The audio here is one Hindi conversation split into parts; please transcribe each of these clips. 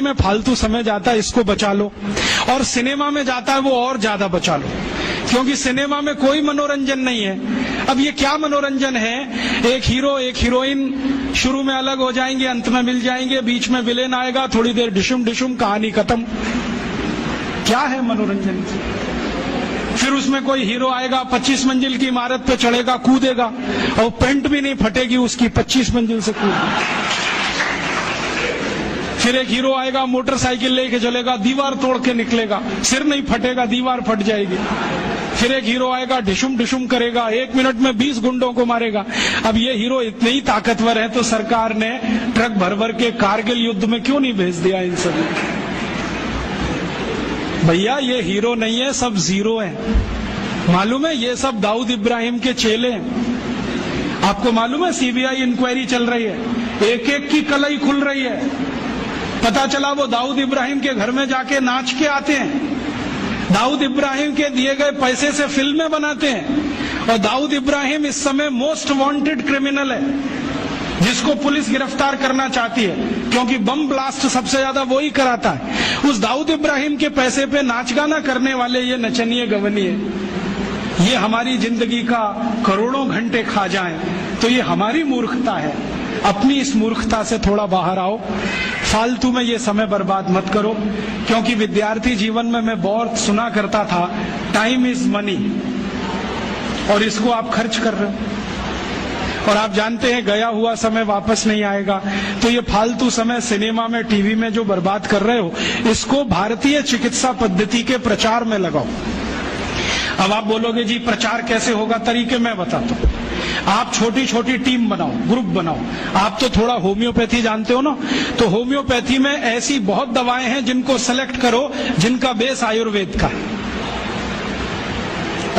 में फालतू समय जाता है इसको बचा लो, और सिनेमा में जाता है वो और ज्यादा बचा लो, क्योंकि सिनेमा में कोई मनोरंजन नहीं है। अब ये क्या मनोरंजन है? एक हीरो एक हीरोइन शुरू में अलग हो जाएंगे, अंत में मिल जाएंगे, बीच में विलेन आएगा, थोड़ी देर डिशुम डिशुम, कहानी खत्म। क्या है मनोरंजन? फिर उसमें कोई हीरो आएगा, 25 मंजिल की इमारत पे चढ़ेगा, कूदेगा, और पेंट भी नहीं फटेगी उसकी, 25 मंजिल से कूदेगा। फिर एक हीरो आएगा, मोटरसाइकिल लेके चलेगा, दीवार तोड़ के निकलेगा, सिर नहीं फटेगा, दीवार फट जाएगी। फिर एक हीरो आएगा, डिशुम डिशुम करेगा, 1 मिनट में 20 गुंडों को मारेगा। अब ये हीरो इतने ही ताकतवर है तो सरकार ने ट्रक भर भर के कारगिल युद्ध में क्यों नहीं भेज दिया इन सभी? भैया ये हीरो नहीं है, सब जीरो है। मालूम है ये सब दाऊद इब्राहिम के चेले हैं। आपको मालूम है सीबीआई इंक्वायरी चल रही है, एक एक की कलई खुल रही है। पता चला वो दाऊद इब्राहिम के घर में जाके नाच के आते हैं, दाऊद इब्राहिम के दिए गए पैसे से फिल्में बनाते हैं, और दाऊद इब्राहिम इस समय मोस्ट वांटेड क्रिमिनल है जिसको पुलिस गिरफ्तार करना चाहती है, क्योंकि बम ब्लास्ट सबसे ज्यादा वो ही कराता है। उस दाऊद इब्राहिम के पैसे पे नाच गाना करने वाले ये नचनिए गवनिए ये हमारी जिंदगी का करोड़ों घंटे खा जाएं, तो ये हमारी मूर्खता है। अपनी इस मूर्खता से थोड़ा बाहर आओ, फालतू में ये समय बर्बाद मत करो, क्योंकि विद्यार्थी जीवन में मैं बहुत सुना करता था, टाइम इज मनी, और इसको आप खर्च कर रहे हो, और आप जानते हैं गया हुआ समय वापस नहीं आएगा। तो ये फालतू समय सिनेमा में, टीवी में जो बर्बाद कर रहे हो, इसको भारतीय चिकित्सा पद्धति के प्रचार में लगाओ। अब आप बोलोगे जी प्रचार कैसे होगा? तरीके मैं बताता हूं। आप छोटी छोटी टीम बनाओ, ग्रुप बनाओ। आप तो थोड़ा होम्योपैथी जानते हो ना, तो होम्योपैथी में ऐसी बहुत दवाएं हैं जिनको सेलेक्ट करो जिनका बेस आयुर्वेद का है,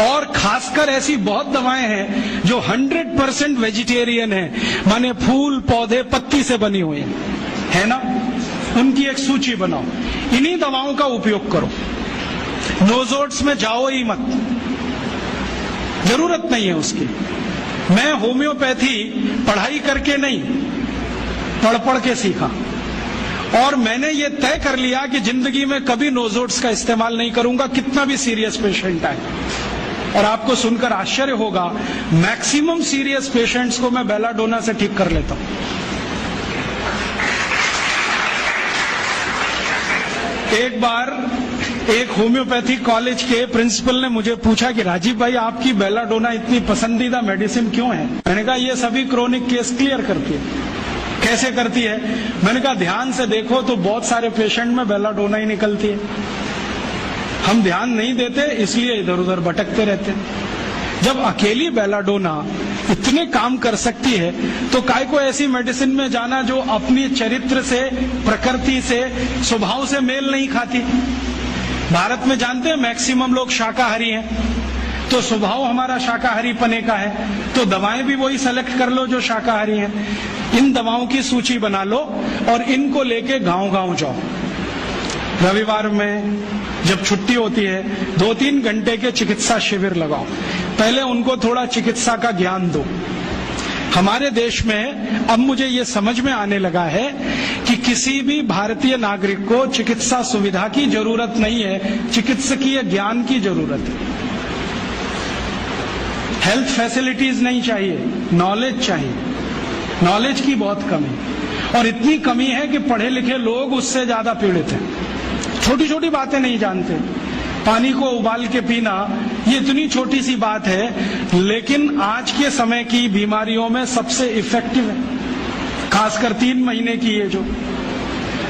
और खासकर ऐसी बहुत दवाएं हैं जो 100% वेजिटेरियन है, माने फूल पौधे पत्ती से बनी हुई है ना, उनकी एक सूची बनाओ। इन्हीं दवाओं का उपयोग करो। नोजोट्स में जाओ ही मत, जरूरत नहीं है उसकी। मैं होम्योपैथी पढ़ाई करके नहीं, पढ़ पढ़ के सीखा, और मैंने ये तय कर लिया कि जिंदगी में कभी नोजोट्स का इस्तेमाल नहीं करूंगा, कितना भी सीरियस पेशेंट आए। और आपको सुनकर आश्चर्य होगा, मैक्सिमम सीरियस पेशेंट्स को मैं बेलाडोना से ठीक कर लेता हूं। एक बार एक होम्योपैथी कॉलेज के प्रिंसिपल ने मुझे पूछा कि राजीव भाई आपकी बेलाडोना इतनी पसंदीदा मेडिसिन क्यों है? मैंने कहा ये सभी क्रोनिक केस क्लियर करती है। कैसे करती है? मैंने कहा ध्यान से देखो तो बहुत सारे पेशेंट में बेलाडोना ही निकलती है। हम ध्यान नहीं देते इसलिए इधर उधर भटकते रहते हैं। जब अकेली बेलाडोना इतने काम कर सकती है तो काय को ऐसी मेडिसिन में जाना जो अपनी चरित्र से, प्रकृति से, स्वभाव से मेल नहीं खाती। भारत में जानते हैं मैक्सिमम लोग शाकाहारी हैं, तो स्वभाव हमारा शाकाहारी पने का है, तो दवाएं भी वही सेलेक्ट कर लो जो शाकाहारी हैं। इन दवाओं की सूची बना लो और इनको लेके गांव गांव जाओ। रविवार में जब छुट्टी होती है 2-3 घंटे के चिकित्सा शिविर लगाओ। पहले उनको थोड़ा चिकित्सा का ज्ञान दो। हमारे देश में अब मुझे ये समझ में आने लगा है कि किसी भी भारतीय नागरिक को चिकित्सा सुविधा की जरूरत नहीं है, चिकित्सकीय ज्ञान की जरूरत है। हेल्थ फैसिलिटीज नहीं चाहिए, नॉलेज चाहिए। नॉलेज की बहुत कमी, और इतनी कमी है कि पढ़े लिखे लोग उससे ज्यादा पीड़ित हैं। छोटी छोटी बातें नहीं जानते। पानी को उबाल के पीना ये इतनी छोटी सी बात है, लेकिन आज के समय की बीमारियों में सबसे इफेक्टिव है, खासकर 3 महीने की ये जो।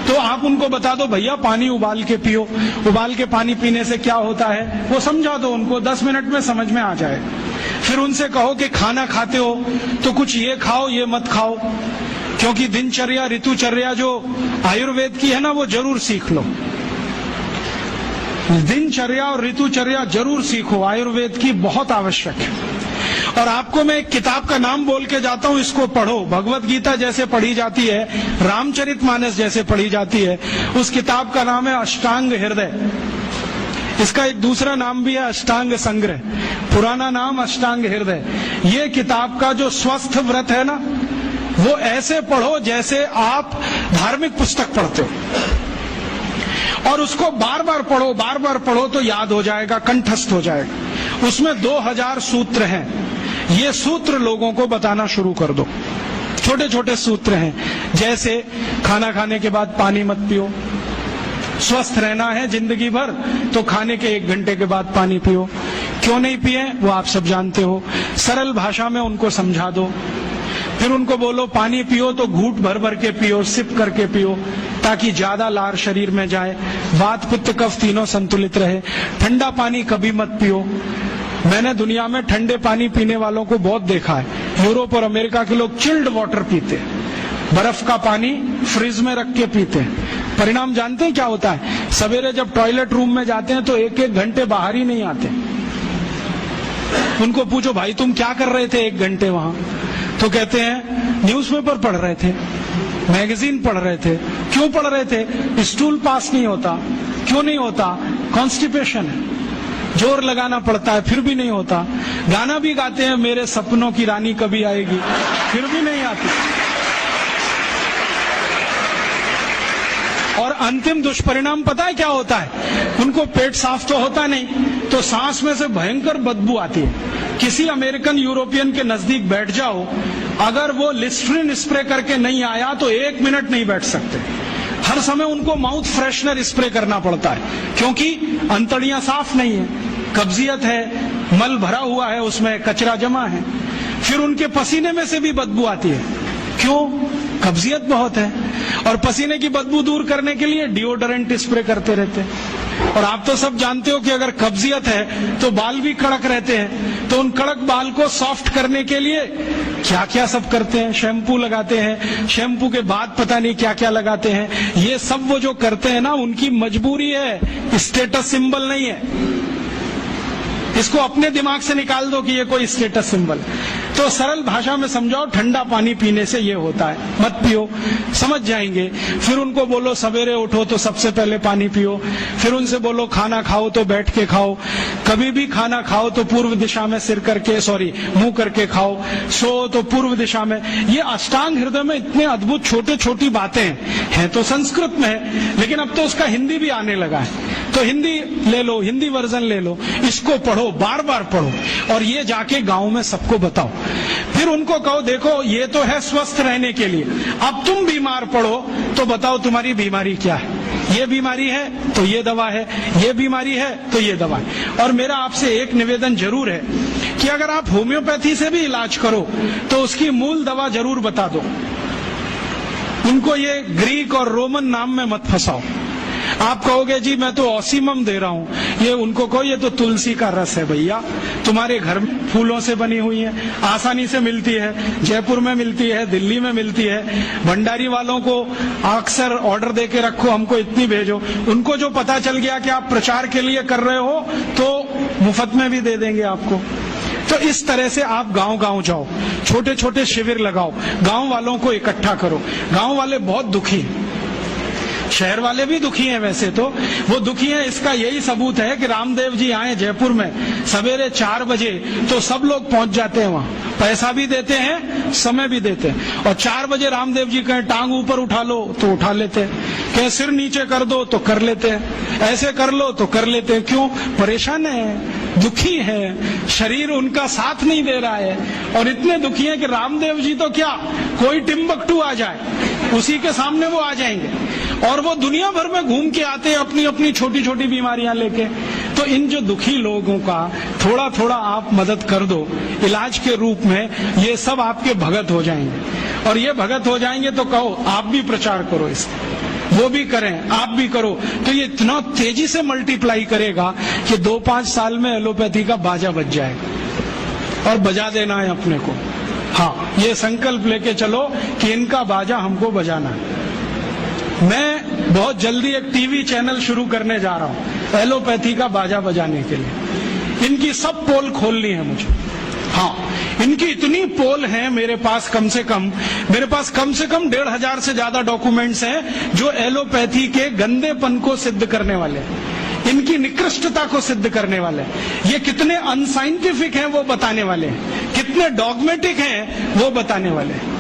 तो आप उनको बता दो भैया पानी उबाल के पियो, उबाल के पानी पीने से क्या होता है वो समझा दो उनको, 10 मिनट में समझ में आ जाए। फिर उनसे कहो कि खाना खाते हो तो कुछ ये खाओ ये मत खाओ, क्योंकि दिनचर्या ऋतुचर्या जो आयुर्वेद की है ना वो जरूर सीख लो। दिनचर्या और ऋतुचर्या जरूर सीखो, आयुर्वेद की बहुत आवश्यक है। और आपको मैं एक किताब का नाम बोल के जाता हूं, इसको पढ़ो। भगवत गीता जैसे पढ़ी जाती है, रामचरितमानस जैसे पढ़ी जाती है, उस किताब का नाम है अष्टांग हृदय। इसका एक दूसरा नाम भी है अष्टांग संग्रह, पुराना नाम अष्टांग हृदय। ये किताब का जो स्वस्थ व्रत है ना, वो ऐसे पढ़ो जैसे आप धार्मिक पुस्तक पढ़ते हो। और उसको बार बार पढ़ो तो याद हो जाएगा, कंठस्थ हो जाएगा। उसमें 2000 सूत्र हैं। ये सूत्र लोगों को बताना शुरू कर दो। छोटे छोटे सूत्र हैं, जैसे खाना खाने के बाद पानी मत पियो, स्वस्थ रहना है जिंदगी भर तो खाने के 1 घंटे के बाद पानी पियो। क्यों नहीं पिए वो आप सब जानते हो, सरल भाषा में उनको समझा दो। फिर उनको बोलो पानी पियो तो घूंट भर भर के पियो, सिप करके पियो, ताकि ज्यादा लार शरीर में जाए, वात पित्त कफ तीनों संतुलित रहे। ठंडा पानी कभी मत पियो। मैंने दुनिया में ठंडे पानी पीने वालों को बहुत देखा है। यूरोप और अमेरिका के लोग चिल्ड वाटर पीते हैं, बर्फ का पानी फ्रिज में रख के पीते हैं। परिणाम जानते हैं क्या होता है? सवेरे जब टॉयलेट रूम में जाते हैं तो 1-1 घंटे बाहर ही नहीं आते। उनको पूछो भाई तुम क्या कर रहे थे 1 घंटे वहां? तो कहते हैं न्यूज़पेपर पढ़ रहे थे, मैगजीन पढ़ रहे थे। क्यों पढ़ रहे थे? स्टूल पास नहीं होता। क्यों नहीं होता? कॉन्स्टिपेशन है, जोर लगाना पड़ता है, फिर भी नहीं होता। गाना भी गाते हैं मेरे सपनों की रानी कभी आएगी, फिर भी नहीं आती। और अंतिम दुष्परिणाम पता है क्या होता है? उनको पेट साफ तो होता नहीं, तो सांस में से भयंकर बदबू आती है। किसी अमेरिकन यूरोपियन के नजदीक बैठ जाओ, अगर वो लिस्ट्रीन स्प्रे करके नहीं आया तो 1 मिनट नहीं बैठ सकते। हर समय उनको माउथ फ्रेशनर स्प्रे करना पड़ता है, क्योंकि अंतड़ियां साफ नहीं है, कब्जियत है, मल भरा हुआ है, उसमें कचरा जमा है। फिर उनके पसीने में से भी बदबू आती है। क्यों? कब्जियत बहुत है। और पसीने की बदबू दूर करने के लिए डिओडोरेंट स्प्रे करते रहते हैं। और आप तो सब जानते हो कि अगर कब्जियत है तो बाल भी कड़क रहते हैं, तो उन कड़क बाल को सॉफ्ट करने के लिए क्या क्या सब करते हैं। शैम्पू लगाते हैं, शैम्पू के बाद पता नहीं क्या क्या लगाते हैं। ये सब वो जो करते हैं ना, उनकी मजबूरी है, स्टेटस सिंबल नहीं है। इसको अपने दिमाग से निकाल दो कि ये कोई स्टेटस सिंबल। तो सरल भाषा में समझाओ, ठंडा पानी पीने से ये होता है, मत पियो, समझ जाएंगे। फिर उनको बोलो सवेरे उठो तो सबसे पहले पानी पियो। फिर उनसे बोलो खाना खाओ तो बैठ के खाओ, कभी भी खाना खाओ तो पूर्व दिशा में मुंह करके खाओ, सो तो पूर्व दिशा में। ये अष्टांग हृदय में इतने अद्भुत छोटे छोटी बातें हैं तो संस्कृत में है, लेकिन अब तो उसका हिंदी भी आने लगा है। तो हिंदी ले लो, हिंदी वर्जन ले लो, इसको पढ़ो, बार बार पढ़ो, और ये जाके गांव में सबको बताओ। फिर उनको कहो देखो ये तो है स्वस्थ रहने के लिए, अब तुम बीमार पड़ो तो बताओ तुम्हारी बीमारी क्या है। ये बीमारी है तो ये दवा है, ये बीमारी है तो ये दवा है। और मेरा आपसे एक निवेदन जरूर है कि अगर आप होम्योपैथी से भी इलाज करो तो उसकी मूल दवा जरूर बता दो। उनको ये ग्रीक और रोमन नाम में मत फंसाओ। आप कहोगे जी मैं तो ऑसीमम दे रहा हूं, ये उनको कहो ये तो तुलसी का रस है भैया, तुम्हारे घर में फूलों से बनी हुई है, आसानी से मिलती है, जयपुर में मिलती है, दिल्ली में मिलती है। भंडारी वालों को अक्सर ऑर्डर दे के रखो, हमको इतनी भेजो। उनको जो पता चल गया कि आप प्रचार के लिए कर रहे हो तो मुफ्त में भी दे देंगे आपको। तो इस तरह से आप गांव गांव जाओ, छोटे छोटे शिविर लगाओ, गांव वालों को इकट्ठा करो। गांव वाले बहुत दुखी हैं, शहर वाले भी दुखी हैं। वैसे तो वो दुखी हैं, इसका यही सबूत है कि रामदेव जी आए जयपुर में सवेरे 4 बजे तो सब लोग पहुंच जाते हैं वहां, पैसा भी देते हैं, समय भी देते हैं। और 4 बजे रामदेव जी कहें टांग ऊपर उठा लो तो उठा लेते हैं, कहें सिर नीचे कर दो तो कर लेते हैं, ऐसे कर लो तो कर लेते हैं। क्यों? परेशान है, दुखी है, शरीर उनका साथ नहीं दे रहा है। और इतने दुखी है कि रामदेव जी तो क्या, कोई टिम्बकटू आ जाए उसी के सामने वो आ जाएंगे, और वो दुनिया भर में घूम के आते हैं अपनी अपनी छोटी छोटी बीमारियां लेके। तो इन जो दुखी लोगों का थोड़ा थोड़ा आप मदद कर दो इलाज के रूप में, ये सब आपके भगत हो जाएंगे। और ये भगत हो जाएंगे तो कहो आप भी प्रचार करो इसका, वो भी करें, आप भी करो, तो ये इतना तेजी से मल्टीप्लाई करेगा कि 2-5 साल में एलोपैथी का बाजा बज जाएगा। और बजा देना है अपने को। हाँ, ये संकल्प लेके चलो कि इनका बाजा हमको बजाना है। मैं बहुत जल्दी एक टीवी चैनल शुरू करने जा रहा हूं एलोपैथी का बाजा बजाने के लिए। इनकी सब पोल खोलनी है मुझे। हाँ, इनकी इतनी पोल हैं मेरे पास, कम से कम 1,500 से ज्यादा डॉक्यूमेंट्स हैं जो एलोपैथी के गंदेपन को सिद्ध करने वाले हैं, इनकी निकृष्टता को सिद्ध करने वाले हैं। ये कितने अनसाइंटिफिक हैं वो बताने वाले हैं, कितने डॉगमेटिक हैं वो बताने वाले हैं।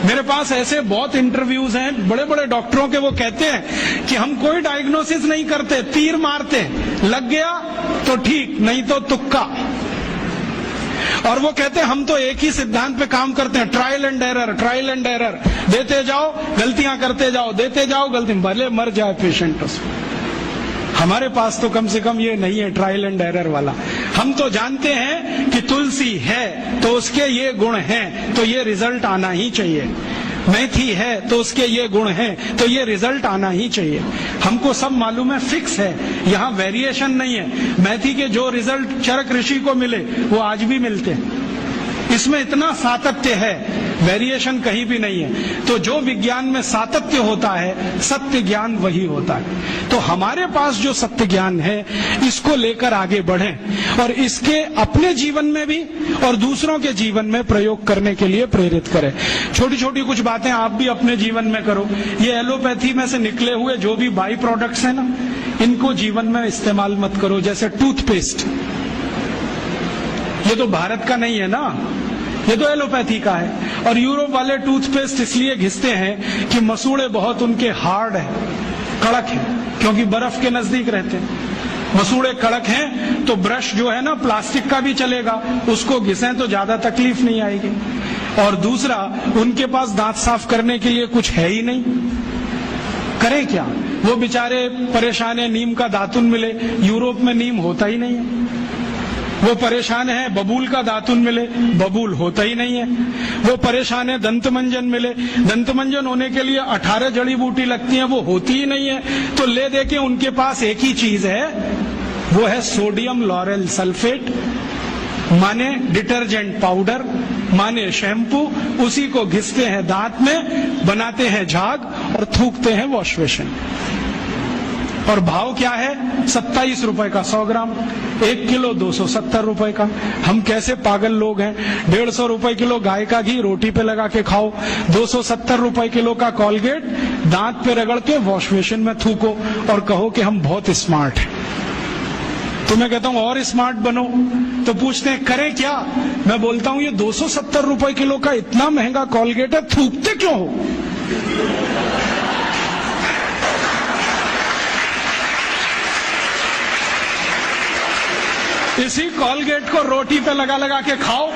मेरे पास ऐसे बहुत इंटरव्यूज हैं बड़े बड़े डॉक्टरों के, वो कहते हैं कि हम कोई डायग्नोसिस नहीं करते, तीर मारते, लग गया तो ठीक, नहीं तो तुक्का। और वो कहते हैं हम तो एक ही सिद्धांत पे काम करते हैं, trial and error, trial and error, देते जाओ गलतियां करते जाओ, देते जाओ गलती, भले मर जाए पेशेंट उसमें। हमारे पास तो कम से कम ये नहीं है ट्रायल एंड एरर वाला। हम तो जानते हैं कि तुलसी है तो उसके ये गुण हैं तो ये रिजल्ट आना ही चाहिए, मेथी है तो उसके ये गुण हैं तो ये रिजल्ट आना ही चाहिए। हमको सब मालूम है, फिक्स है, यहाँ वेरिएशन नहीं है। मेथी के जो रिजल्ट चरक ऋषि को मिले वो आज भी मिलते हैं। इसमें इतना सातत्य है, वेरिएशन कहीं भी नहीं है। तो जो विज्ञान में सातत्य होता है, सत्य ज्ञान वही होता है। तो हमारे पास जो सत्य ज्ञान है, इसको लेकर आगे बढ़ें और इसके अपने जीवन में भी और दूसरों के जीवन में प्रयोग करने के लिए प्रेरित करें। छोटी छोटी कुछ बातें आप भी अपने जीवन में करो। ये एलोपैथी में से निकले हुए जो भी बाई प्रोडक्ट्स हैं ना, इनको जीवन में इस्तेमाल मत करो। जैसे टूथपेस्ट, ये तो भारत का नहीं है ना, ये तो एलोपैथी का है। और यूरोप वाले टूथपेस्ट इसलिए घिसते हैं कि मसूड़े बहुत उनके हार्ड है, कड़क है, क्योंकि बर्फ के नजदीक रहते हैं। मसूड़े कड़क हैं तो ब्रश जो है ना प्लास्टिक का भी चलेगा, उसको घिसें तो ज्यादा तकलीफ नहीं आएगी। और दूसरा, उनके पास दांत साफ करने के लिए कुछ है ही नहीं, करें क्या? वो बेचारे परेशान है, नीम का दातुन मिले, यूरोप में नीम होता ही नहीं है। वो परेशान है, बबूल का दातुन मिले, बबूल होता ही नहीं है। वो परेशान है, दंतमंजन मिले, दंतमंजन होने के लिए 18 जड़ी बूटी लगती हैं, वो होती ही नहीं है। तो ले दे के उनके पास एक ही चीज है, वो है सोडियम लॉरेल सल्फेट, माने डिटर्जेंट पाउडर, माने शैम्पू। उसी को घिसते हैं दांत में, बनाते हैं झाग और थूकते हैं वॉश बेसिन। और भाव क्या है? 27 रुपए का 100 ग्राम, 1 किलो 270 रुपए का। हम कैसे पागल लोग हैं। 150 रुपए किलो गाय का घी रोटी पे लगा के खाओ, 270 रुपए किलो का कॉलगेट दांत पे रगड़ के वॉश बेसिन में थूको और कहो कि हम बहुत स्मार्ट हैं। तो मैं कहता हूं और स्मार्ट बनो। तो पूछते हैं करें क्या? मैं बोलता हूं ये 270 रुपए किलो का इतना महंगा कॉलगेट है, थूकते क्यों हो? इसी कॉलगेट को रोटी पे लगा लगा के खाओ।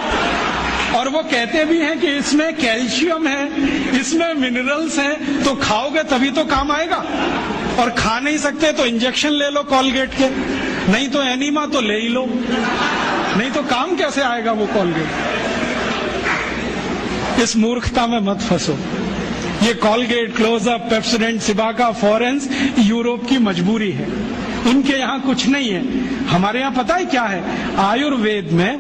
और वो कहते भी हैं कि इसमें कैल्शियम है, इसमें मिनरल्स हैं, तो खाओगे तभी तो काम आएगा। और खा नहीं सकते तो इंजेक्शन ले लो कॉलगेट के, नहीं तो एनीमा तो ले ही लो, नहीं तो काम कैसे आएगा वो कॉलगेट। इस मूर्खता में मत फंसो। ये Colgate, Closeup, Pepsodent, Cibaca, Forhans Europe की मजबूरी है, उनके यहाँ कुछ नहीं है। हमारे यहाँ पता है क्या है? आयुर्वेद में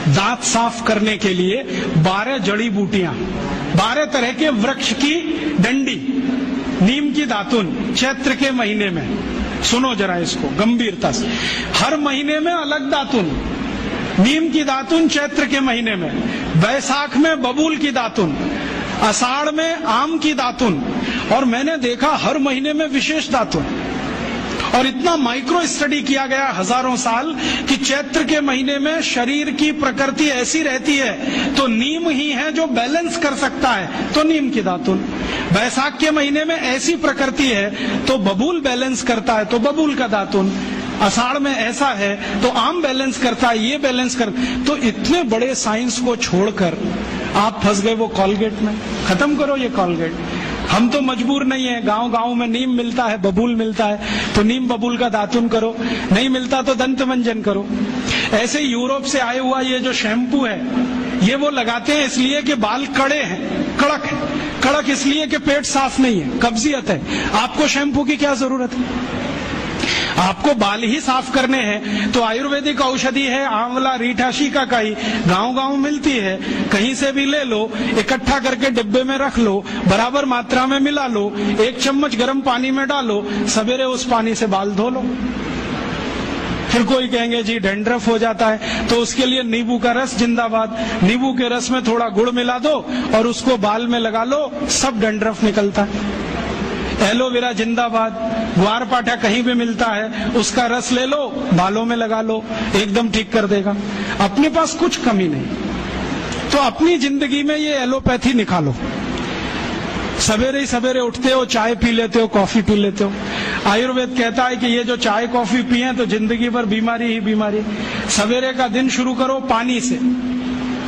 दांत साफ करने के लिए 12 जड़ी बूटियां, 12 तरह के वृक्ष की डंडी, नीम की दातुन, चैत्र के महीने में, सुनो जरा इसको गंभीरता से, हर महीने में अलग दातुन। नीम की दातुन चैत्र के महीने में, बैसाख में बबूल की दातुन, आषाढ़ में आम की दातुन, और मैंने देखा हर महीने में विशेष दातुन। और इतना माइक्रो स्टडी किया गया हजारों साल कि चैत्र के महीने में शरीर की प्रकृति ऐसी रहती है तो नीम ही है जो बैलेंस कर सकता है, तो नीम की दातुन। बैसाख के महीने में ऐसी प्रकृति है तो बबूल बैलेंस करता है, तो बबूल का दातुन। आषाढ़ में ऐसा है तो आम बैलेंस करता है, ये बैलेंस कर। तो इतने बड़े साइंस को छोड़कर आप फंस गए वो कॉलगेट में। खत्म करो ये कॉलगेट। हम तो मजबूर नहीं है, गांव गांव में नीम मिलता है, बबूल मिलता है, तो नीम बबूल का दातुन करो, नहीं मिलता तो दंतमंजन करो। ऐसे यूरोप से आया हुआ ये जो शैम्पू है, ये वो लगाते हैं इसलिए कि बाल कड़े हैं, कड़क है। कड़क इसलिए कि पेट साफ नहीं है, कब्जियत है। आपको शैम्पू की क्या जरूरत है? आपको बाल ही साफ करने हैं तो आयुर्वेदिक औषधि है, आंवला, रीठा, शिकाकाई, गांव गांव मिलती है, कहीं से भी ले लो, इकट्ठा करके डिब्बे में रख लो, बराबर मात्रा में मिला लो, 1 चम्मच गर्म पानी में डालो, सवेरे उस पानी से बाल धो लो। फिर कोई कहेंगे जी डैंड्रफ हो जाता है, तो उसके लिए नींबू का रस जिंदाबाद। नींबू के रस में थोड़ा गुड़ मिला दो और उसको बाल में लगा लो, सब डैंड्रफ निकलता है। एलोवेरा जिंदाबाद। ग्वारपाठा कहीं भी मिलता है, उसका रस ले लो, बालों में लगा लो, एकदम ठीक कर देगा। अपने पास कुछ कमी नहीं। तो अपनी जिंदगी में ये एलोपैथी निकालो। सवेरे ही सवेरे उठते हो, चाय पी लेते हो, कॉफी पी लेते हो। आयुर्वेद कहता है कि ये जो चाय कॉफी पिए तो जिंदगी भर बीमारी ही बीमारी। सवेरे का दिन शुरू करो पानी से,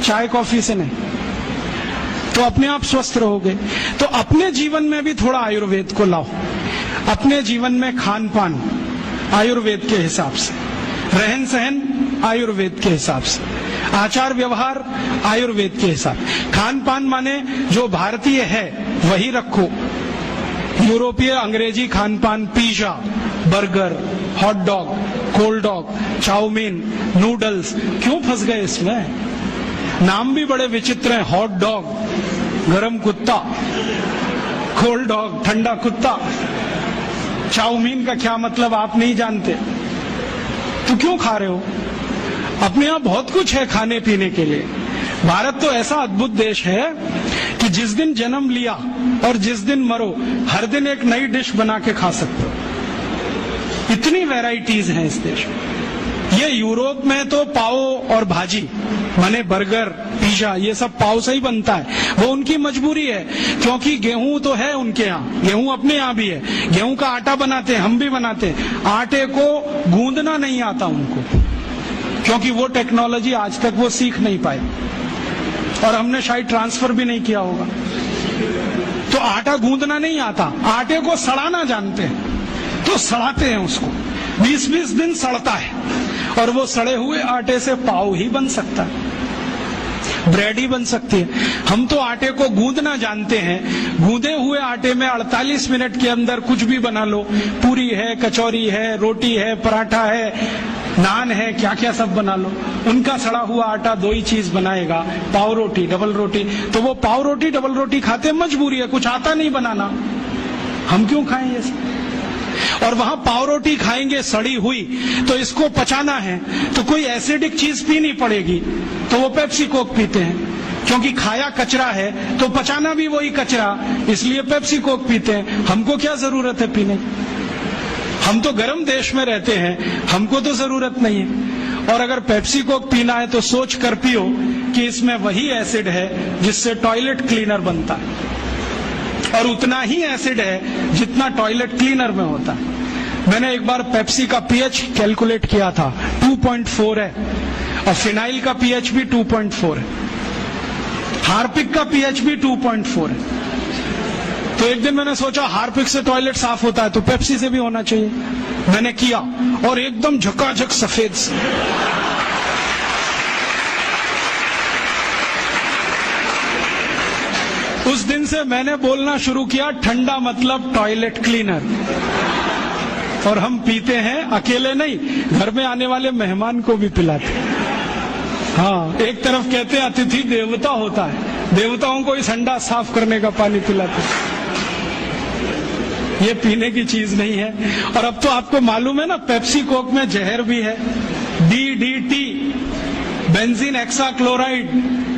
चाय कॉफी से नहीं, तो अपने आप स्वस्थ रहोगे। तो अपने जीवन में भी थोड़ा आयुर्वेद को लाओ। अपने जीवन में खान पान आयुर्वेद के हिसाब से, रहन सहन आयुर्वेद के हिसाब से, आचार व्यवहार आयुर्वेद के हिसाब। खान पान माने जो भारतीय है वही रखो। यूरोपीय अंग्रेजी खान पान, pizza, burger, hot dog, cold dog, chowmein, noodles, क्यों फंस गए इसमें? नाम भी बड़े विचित्र हैं। हॉट डॉग गरम कुत्ता, कोल्ड डॉग ठंडा कुत्ता। चाउमीन का क्या मतलब आप नहीं जानते, तो क्यों खा रहे हो? अपने यहाँ बहुत कुछ है खाने पीने के लिए। भारत तो ऐसा अद्भुत देश है कि जिस दिन जन्म लिया और जिस दिन मरो, हर दिन एक नई डिश बना के खा सकते हो। इतनी वैरायटीज हैं इस देश में। ये यूरोप में तो पाव और भाजी माने बर्गर, पिज्जा, ये सब पाव से ही बनता है। वो उनकी मजबूरी है, क्योंकि गेहूं तो है उनके यहाँ, गेहूं अपने यहाँ भी है, गेहूं का आटा बनाते हैं, हम भी बनाते हैं। आटे को गूंदना नहीं आता उनको, क्योंकि वो टेक्नोलॉजी आज तक वो सीख नहीं पाए और हमने शायद ट्रांसफर भी नहीं किया होगा। तो आटा गूंदना नहीं आता, आटे को सड़ाना जानते हैं, तो सड़ाते हैं उसको। 20-20 दिन सड़ता है और वो सड़े हुए आटे से पाव ही बन सकता है, ब्रेड ही बन सकती है। हम तो आटे को गूंदना जानते हैं। गूंदे हुए आटे में 48 मिनट के अंदर कुछ भी बना लो। पूरी है, कचौरी है, रोटी है, पराठा है, नान है, क्या क्या सब बना लो। उनका सड़ा हुआ आटा दो ही चीज बनाएगा, पाव रोटी, डबल रोटी। तो वो पाव रोटी डबल रोटी खाते, मजबूरी है, कुछ आता नहीं बनाना, हम क्यों खाएं ये सब? और वहां पाव रोटी खाएंगे सड़ी हुई, तो इसको पचाना है तो कोई एसिडिक चीज पीनी पड़ेगी, तो वो पेप्सी कोक पीते हैं, क्योंकि खाया कचरा है तो पचाना भी वही कचरा, इसलिए पेप्सी कोक पीते हैं। हमको क्या जरूरत है पीने की? हम तो गर्म देश में रहते हैं, हमको तो जरूरत नहीं है। और अगर पेप्सी कोक पीना है तो सोच कर पियो कि इसमें वही एसिड है जिससे टॉयलेट क्लीनर बनता है, और उतना ही एसिड है जितना टॉयलेट क्लीनर में होता है। मैंने एक बार पेप्सी का पीएच कैलकुलेट किया था, 2.4 है, और फिनाइल का पीएच भी 2.4 है, हार्पिक का पीएच भी 2.4 है। तो एक दिन मैंने सोचा हार्पिक से टॉयलेट साफ होता है तो पेप्सी से भी होना चाहिए। मैंने किया और एकदम झकाझक सफेद से। उस दिन से मैंने बोलना शुरू किया, ठंडा मतलब टॉयलेट क्लीनर। और हम पीते हैं, अकेले नहीं, घर में आने वाले मेहमान को भी पिलाते। हाँ, एक तरफ कहते हैं अतिथि देवता होता है, देवताओं को इस हंडा साफ करने का पानी पिलाते। ये पीने की चीज नहीं है। और अब तो आपको मालूम है ना, पेप्सी कोक में जहर भी है, DDT, बेंजीन हेक्साक्लोराइड,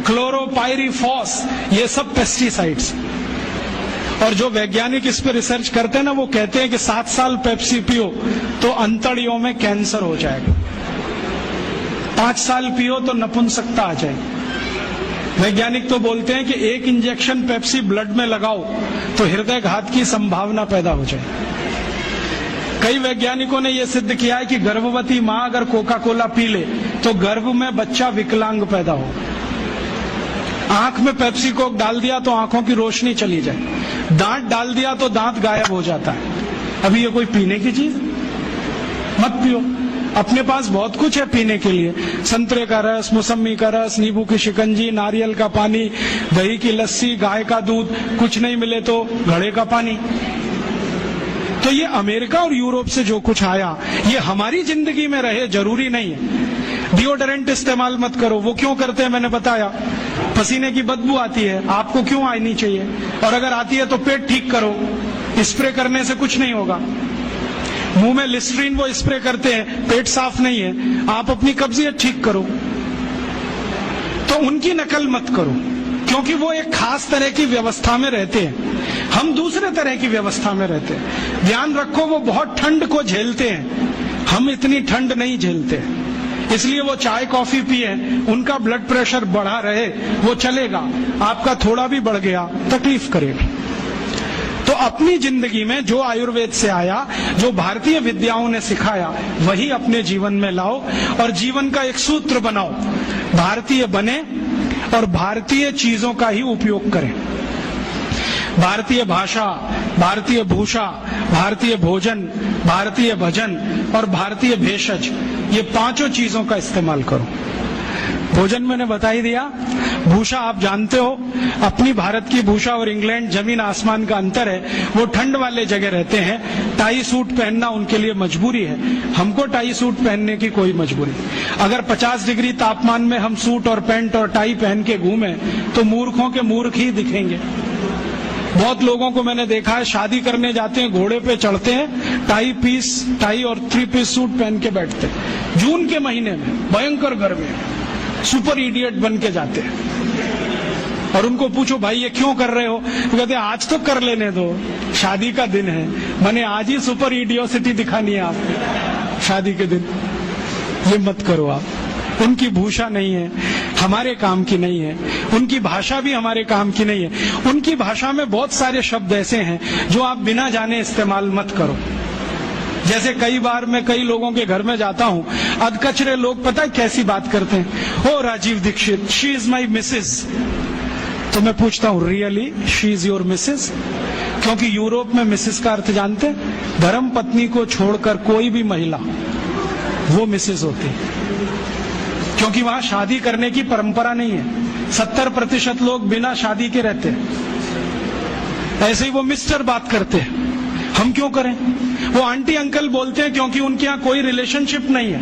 क्लोरोपाइरीफॉस, ये सब पेस्टिसाइड्स। और जो वैज्ञानिक इस पर रिसर्च करते हैं ना, वो कहते हैं कि 7 साल पेप्सी पियो तो अंतड़ियों में कैंसर हो जाएगा, 5 साल पियो तो नपुंसकता आ जाएगी। वैज्ञानिक तो बोलते हैं कि 1 इंजेक्शन पेप्सी ब्लड में लगाओ तो हृदय घात की संभावना पैदा हो जाए। कई वैज्ञानिकों ने यह सिद्ध किया है कि गर्भवती मां अगर कोका कोला पी ले तो गर्भ में बच्चा विकलांग पैदा हो। आंख में पेप्सी कोक डाल दिया तो आंखों की रोशनी चली जाए, दांत डाल दिया तो दांत गायब हो जाता है। अभी ये कोई पीने की चीज? मत पियो। अपने पास बहुत कुछ है पीने के लिए, संतरे का रस, मौसमी का रस, नींबू की शिकंजी, नारियल का पानी, दही की लस्सी, गाय का दूध, कुछ नहीं मिले तो घड़े का पानी। तो ये अमेरिका और यूरोप से जो कुछ आया ये हमारी जिंदगी में रहे जरूरी नहीं है। डिओडोरेंट इस्तेमाल मत करो, वो क्यों करते हैं मैंने बताया, पसीने की बदबू आती है, आपको क्यों आनी चाहिए? और अगर आती है तो पेट ठीक करो, स्प्रे करने से कुछ नहीं होगा। मुंह में लिस्ट्रीन वो स्प्रे करते हैं, पेट साफ नहीं है, आप अपनी कब्जियत ठीक करो। तो उनकी नकल मत करो, क्योंकि वो एक खास तरह की व्यवस्था में रहते हैं, हम दूसरे तरह की व्यवस्था में रहते हैं। ध्यान रखो, वो बहुत ठंड को झेलते हैं, हम इतनी ठंड नहीं झेलते। इसलिए वो चाय कॉफी पिए, उनका ब्लड प्रेशर बढ़ा रहे, वो चलेगा, आपका थोड़ा भी बढ़ गया तकलीफ करेगा। तो अपनी जिंदगी में जो आयुर्वेद से आया, जो भारतीय विद्याओं ने सिखाया, वही अपने जीवन में लाओ और जीवन का एक सूत्र बनाओ। भारतीय बने और भारतीय चीजों का ही उपयोग करें। भारतीय भाषा, भारतीय भूषा, भारतीय भोजन, भारतीय भजन और भारतीय भेषज, ये पांचों चीजों का इस्तेमाल करो। भोजन मैंने बता ही दिया। भूषा आप जानते हो, अपनी भारत की भूषा और इंग्लैंड जमीन आसमान का अंतर है। वो ठंड वाले जगह रहते हैं, टाई सूट पहनना उनके लिए मजबूरी है। हमको टाई सूट पहनने की कोई मजबूरी। अगर 50 डिग्री तापमान में हम सूट और पैंट और टाई पहन के घूमें तो मूर्खों के मूर्ख ही दिखेंगे। बहुत लोगों को मैंने देखा है, शादी करने जाते हैं, घोड़े पे चढ़ते हैं, टाई और 3 पीस सूट पहन के बैठते हैं। जून के महीने में भयंकर गर्मी, सुपर इडियट बन के जाते हैं। और उनको पूछो भाई ये क्यों कर रहे हो, तो कहते हैं आज तो कर लेने दो, शादी का दिन है, मैंने आज ही सुपर इडियोसिटी दिखानी है आपको शादी के दिन। ये मत करो आप। उनकी भूषा नहीं है, हमारे काम की नहीं है। उनकी भाषा भी हमारे काम की नहीं है। उनकी भाषा में बहुत सारे शब्द ऐसे हैं जो आप बिना जाने इस्तेमाल मत करो। जैसे कई बार मैं कई लोगों के घर में जाता हूं, अधकचरे लोग पता है कैसी बात करते हैं, ओ Rajiv Dikshit, she is my missus. तो मैं पूछता हूं really she is your missus? क्योंकि यूरोप में मिसेज का अर्थ जानते हैं, धर्म पत्नी को छोड़कर कोई भी महिला वो मिसेज होती है। क्योंकि वहां शादी करने की परंपरा नहीं है। 70% लोग बिना शादी के रहते हैं। ऐसे ही वो मिस्टर बात करते हैं, हम क्यों करें? वो आंटी अंकल बोलते हैं क्योंकि उनके यहाँ कोई रिलेशनशिप नहीं है,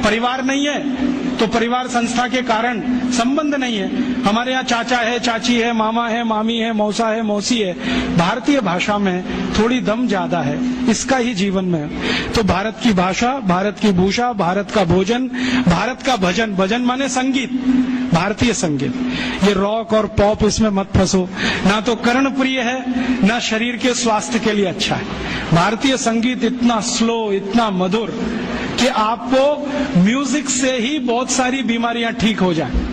परिवार नहीं है, तो परिवार संस्था के कारण संबंध नहीं है। हमारे यहाँ चाचा है, चाची है, मामा है, मामी है, मौसा है, मौसी है। भारतीय भाषा में थोड़ी दम ज्यादा है, इसका ही जीवन में है। तो भारत की भाषा, भारत की भूषा, भारत का भोजन, भारत का भजन, भजन माने संगीत, भारतीय संगीत। ये रॉक और पॉप इसमें मत फंसो, ना तो कर्ण प्रिय है ना शरीर के स्वास्थ्य के लिए अच्छा है। भारतीय संगीत इतना स्लो, इतना मधुर कि आपको म्यूजिक से ही बहुत सारी बीमारियां ठीक हो जाए।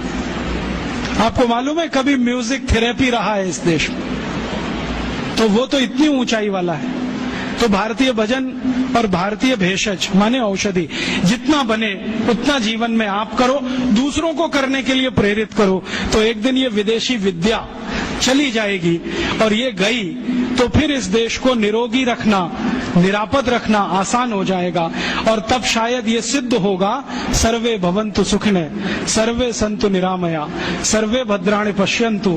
आपको मालूम है कभी म्यूजिक थेरेपी रहा है इस देश में, तो वो तो इतनी ऊंचाई वाला है। तो भारतीय भजन और भारतीय भेषज माने औषधि, जितना बने उतना जीवन में आप करो, दूसरों को करने के लिए प्रेरित करो। तो एक दिन ये विदेशी विद्या चली जाएगी, और ये गई तो फिर इस देश को निरोगी रखना, निरापद रखना आसान हो जाएगा। और तब शायद ये सिद्ध होगा, सर्वे भवन्तु सुखिनः, सर्वे सन्तु निरामया, सर्वे भद्राणि पश्यन्तु,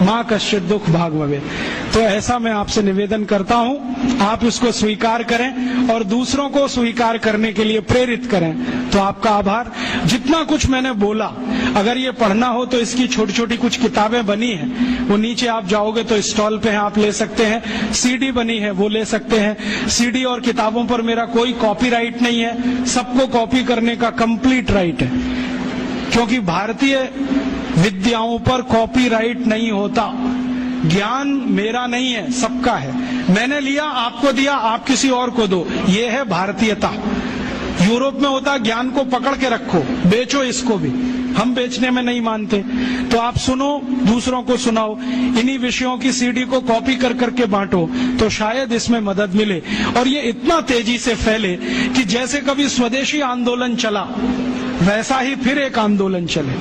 मां कश्चित् दुःख भाग् भवेत्। तो ऐसा मैं आपसे निवेदन करता हूं, आप इसको स्वीकार करें और दूसरों को स्वीकार करने के लिए प्रेरित करें। तो आपका आभार। जितना कुछ मैंने बोला, अगर ये पढ़ना हो तो इसकी छोटी छोटी कुछ किताबें बनी हैं, वो नीचे आप जाओगे तो स्टॉल पे आप ले सकते हैं। सीडी बनी है, वो ले सकते हैं। सीडी और किताबों पर मेरा कोई कॉपीराइट नहीं है, सबको कॉपी करने का कंप्लीट राइट है, क्योंकि भारतीय विद्याओं पर कॉपीराइट नहीं होता। ज्ञान मेरा नहीं है, सबका है। मैंने लिया, आपको दिया, आप किसी और को दो, ये है भारतीयता। यूरोप में होता ज्ञान को पकड़ के रखो, बेचो इसको भी। हम बेचने में नहीं मानते। तो आप सुनो, दूसरों को सुनाओ, इन्हीं विषयों की सीडी को कॉपी कर करके बांटो, तो शायद इसमें मदद मिले और ये इतना तेजी से फैले कि जैसे कभी स्वदेशी आंदोलन चला, वैसा ही फिर एक आंदोलन चले।